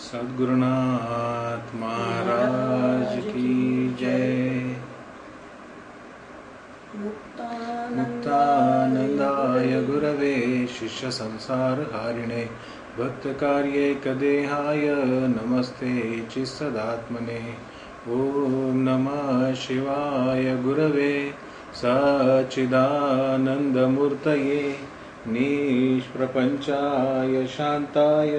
सद्गुरुनाथ महाराज की जय। मुक्तानंदाय गुरवे शिष्य संसार हारिणे भक्तकार्यैकदेहाय नमस्ते चित्सदात्मने। ओम नमः शिवाय गुरवे सच्चिदानंदमूर्तये निष्प्रपंचाय शांताय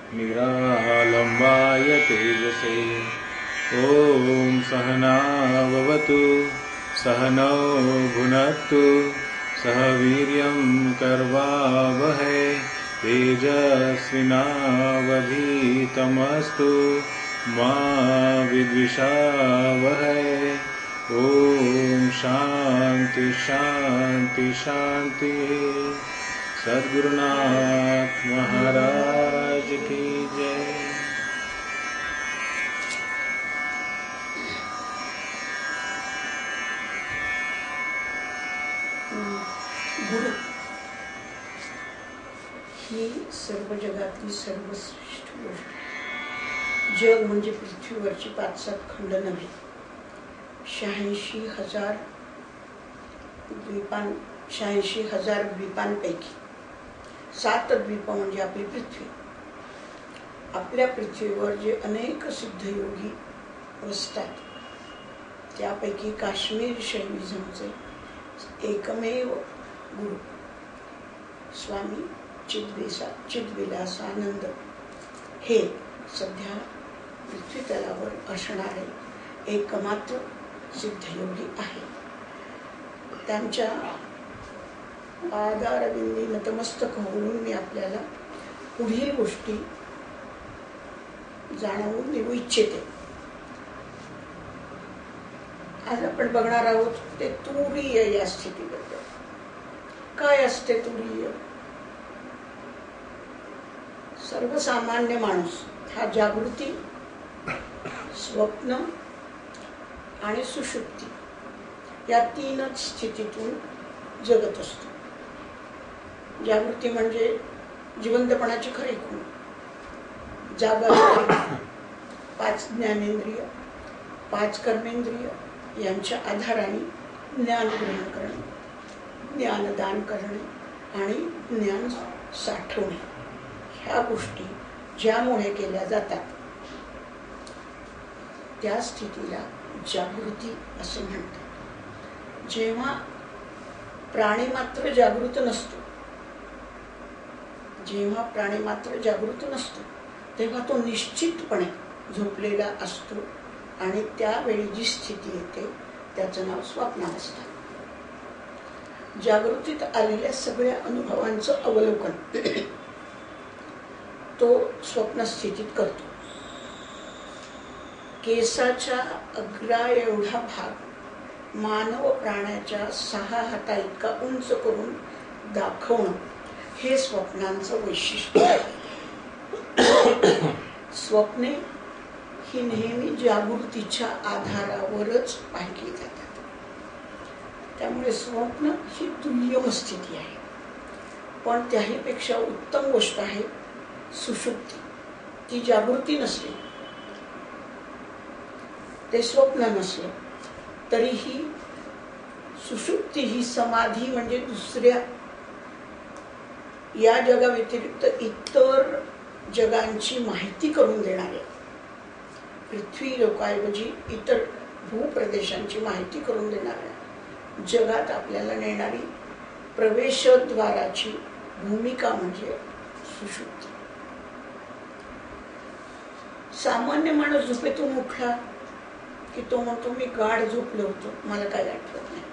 निरालंबाय तेजसे। ओम सहनाववतु सहनौ भुनक्तु सह वीर्यं कर्वावहै तेजस्विनावधीतमस्तु मा विद्विषावहै। ओम शांति शांति शांति। सद्गुरुनाथ महाराज की जय। गुरु ही सर्व जगातली सर्वश्रेष्ठ गोष्ट। जग म्हणजे पृथ्वीवरची 5-7 खंड नव्हे, 86,000 द्वीपांपैकी 7 द्वीप म्हणजे आपली पृथ्वी। आपल्या पृथ्वीवर जे अनेक सिद्धयोगी वसतात त्यापैकी काश्मीर शैविझमचे एकमेव गुरु स्वामी चिद्विलासानंद हे सध्या पृथ्वी तलावर असणारे एकमात्र सिद्धयोगी आहे। त्यांच्या पादारविंदी नतमस्तक होऊन मी आपल्याला पुढील गोष्टी जाणवून देऊ इच्छिते। आज आपण बघणार आहोत ते तुरीय या स्थितीबद्दल। काय असते तुरीय? सर्वसामान्य माणूस हा जागृती, स्वप्न आणि सुषुप्ती या 3च स्थितीतून जगत असतो। जागृती म्हणजे जिवंतपणाची खरी खूण, जागा 5 ज्ञानेंद्रिय 5 कर्मेंद्रिय यांच्या आधाराने ज्ञान ग्रहण करणे, ज्ञानदान करणे आणि ज्ञान साठवणे ह्या गोष्टी ज्यामुळे केल्या जातात त्या स्थितीला जागृती असे म्हणतात। जेव्हा प्राणी मात्र जागृत नसतो तेव्हा तो निश्चितपणे झोपलेला असतो आणि त्यावेळी जी स्थिती येते त्याचं नाव स्वप्नावस्था। जागृतीत आलेल्या सगळ्या अनुभवांचं अवलोकन तो स्वप्नस्थितीत करतो। केसाच्या अग्रा एवढा भाग मानव प्राण्याच्या 6 हाता इतका उंच करून दाखवणं हे स्वप्नांचं वैशिष्ट्य आहे। स्वप्ने ही नेहमी जागृतीच्या आधारावरच पाहिली जातात। त्यामुळे स्वप्न ही दुय्यम स्थिती आहे। पण त्याहीपेक्षा उत्तम गोष्ट आहे सुषुप्ती। ती जागृती नसली, ते स्वप्न नसलं तरीही सुषुप्ती ही समाधी म्हणजे दुसऱ्या या जगाव्यतिरिक्त इतर जगांची माहिती करून देणाऱ्या, पृथ्वी लोकांऐवजी इतर भूप्रदेशांची माहिती करून देणाऱ्या जगात आपल्याला नेणारी प्रवेशद्वाराची भूमिका म्हणजे सुषुप्ती। सामान्य माणूस झोपेतून उठला की तो म्हणतो मी गाढ झोपलो होतो, मला काय आठवत नाही।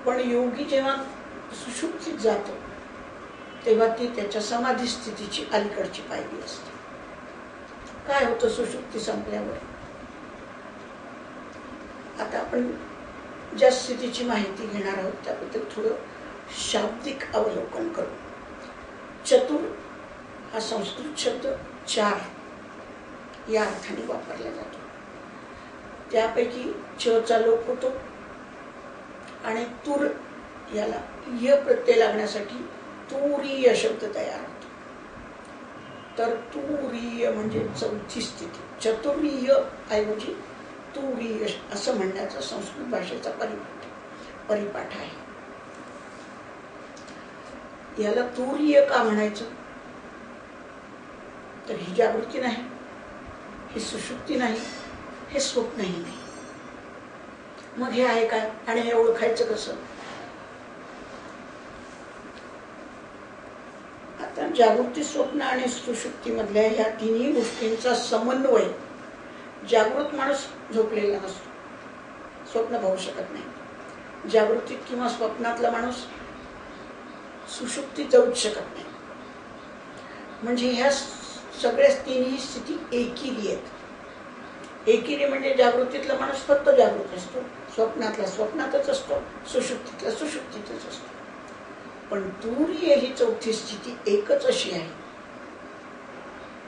पण योगी जेव्हा सुषुप्तीत जातो तेव्हा ती त्याच्या समाधी स्थितीची अलीकडची पायरी असते। काय होतं सुषुप्ती संपल्यावर? आता आपण ज्या स्थितीची माहिती घेणार आहोत त्याबद्दल थोडं शाब्दिक अवलोकन करू। चतुर हा संस्कृत शब्द 4 या अर्थाने वापरला जातो। त्यापैकी च चा लोप होतो आणि तुर याला य प्रत्यय लागण्यासाठी तुरीय शब्द तयार होतो। तर तुरीय म्हणजे चौथी स्थिती. चतुर्य ऐवजी तुरीय असं म्हणण्याचा संस्कृत भाषेचा परिपाठ आहे. याला तुरीय का म्हणायचं? तर ही जागृती नाही, ही सुषुप्ती नाही, हे स्वप्नही नाही. मग हे आहे काय आणि हे ओळखायचं कसं? आता जागृती, स्वप्न आणि सुषुप्ती मधल्या ह्या तिन्ही गोष्टींचा समन्वय. जागृत माणूस झोपलेला नसतो, स्वप्न पाहू शकत नाही. जागृतीत किंवा स्वप्नातला माणूस सुषुप्तीत जाऊच शकत नाही. म्हणजे ह्या सगळ्या तिन्ही स्थिती एकेरी आहेत. एकेरी म्हणजे जागृतीतला माणूस फक्त जागृत असतो, स्वप्नातला स्वप्नातच असतो, सुषुप्तीतला सुषुप्तीतच असतो. पण तुरीय ही चौथी स्थिती एकच अशी आहे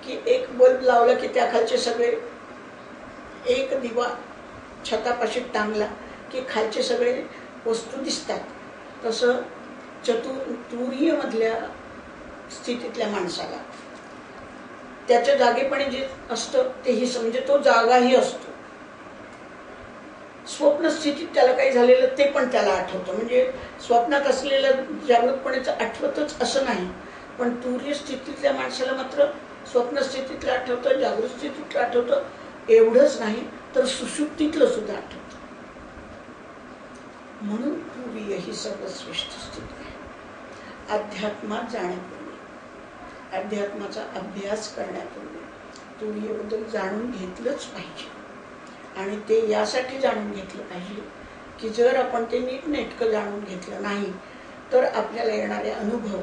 की एक बल्ब लावला की त्या खालचे सगळे, एक दिवा छतापाशी टांगला की खालचे सगळे वस्तू दिसतात. तसं तुरीय मधल्या स्थितीतल्या माणसाला त्याच्या जागेपणी जे असतं तेही म्हणजे तो जागाही असतो. स्वप्न स्थितीत त्याला काही झालेलं ते पण त्याला आठवतं. म्हणजे स्वप्नात असलेलं जागृतपणेच आठवतच असं नाही, पण तुरीय स्थितीतल्या माणसाला मात्र स्वप्न स्थितीतलं आठवतं, जागृत स्थितीतलं आठवतं. एवढंच नाही तर सुषुप्तीतलं सुद्धा आठवतं. म्हणून तुरीय ही सर्वश्रेष्ठ स्थिती आहे. अध्यात्मात जाण्यापूर्वी, अध्यात्माचा अभ्यास करण्यापूर्वी तुरीयबद्दल जाणून घेतलंच पाहिजे. आणि ते यासाठी जाणून घेतलं पाहिजे की जर आपण ते नीटनेटकं जाणून घेतलं नाही तर आपल्याला येणारे अनुभव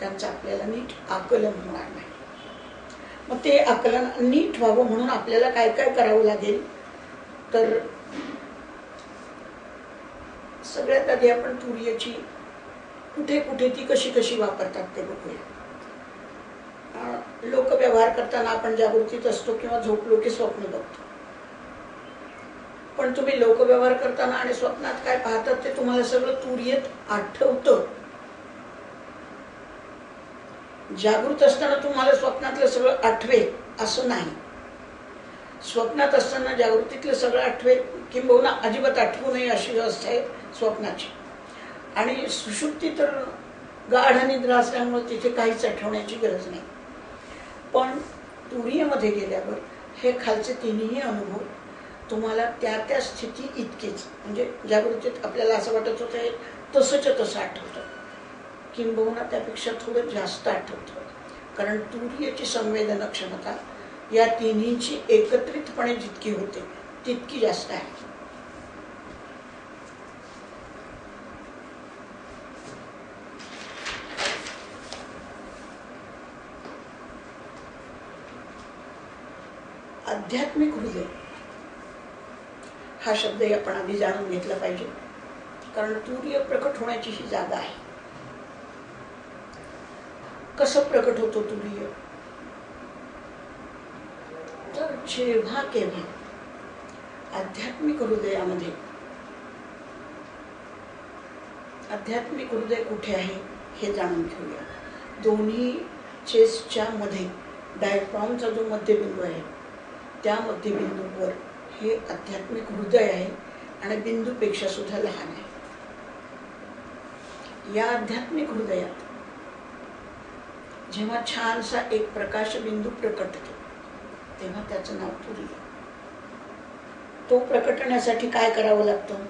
त्यांचं आपल्याला नीट आकलन होणार नाही. मग ते आकलन नीट व्हावं म्हणून आपल्याला काय काय करावं लागेल? तर सगळ्यात आधी आपण तुरीयची कुठे कुठे ती कशी कशी वापरतात ते बघूया. लोक व्यवहार करताना आपण जागृतीत असतो किंवा झोपलो की स्वप्न बघतो. पण तुम्ही लोकव्यवहार करताना आणि स्वप्नात काय पाहतात ते तुम्हाला सगळं तुरीयत आठवतं. जागृत असताना तुम्हाला स्वप्नातलं सगळं आठवेल असं नाही. स्वप्नात असताना जागृतीतलं सगळं आठवेल, किंबहुना अजिबात आठवू नये अशी व्यवस्था आहे स्वप्नाची. आणि सुषुप्ती तर गाढ निद्रा असल्यामुळे तिथे काहीच आठवण्याची गरज नाही. पण तुरीयमध्ये गेल्यावर हे खालचे तिन्ही अनुभव तुम्हाला त्या त्या स्थिती इतकेच, म्हणजे जागृतीत आपल्याला असं वाटत होतं तसंच तसं आठवतं, किंबहुना त्यापेक्षा थोडं जास्त आठवतं. कारण तुरीयची संवेदन क्षमता या तिन्हीची एकत्रितपणे जितकी होते तितकी जास्त आहे. आध्यात्मिक हृदय हा शब्द आपण आधी जाणून घेतला पाहिजे. कारण तुरीय प्रकट होण्याची ही जागा आहे. कसं प्रकट होतो तुरीय? तर जेव्हा केव्हा आध्यात्मिक हृदयामध्ये, आध्यात्मिक हृदय कुठे आहे हे जाणून घेऊया. दोन्ही चेस्टच्या मध्ये डायफ्रॉमचा जो मध्यबिंदू आहे त्या मध्यबिंदूवर हे आध्यात्मिक हृदय आहे आणि बिंदूपेक्षा सुद्धा लहान आहे. या आध्यात्मिक हृदयात जेव्हा छानसा एक प्रकाश बिंदू प्रकटतो तेव्हा त्याचं नाव तुरीय. तो प्रकटण्यासाठी काय करावं लागतं?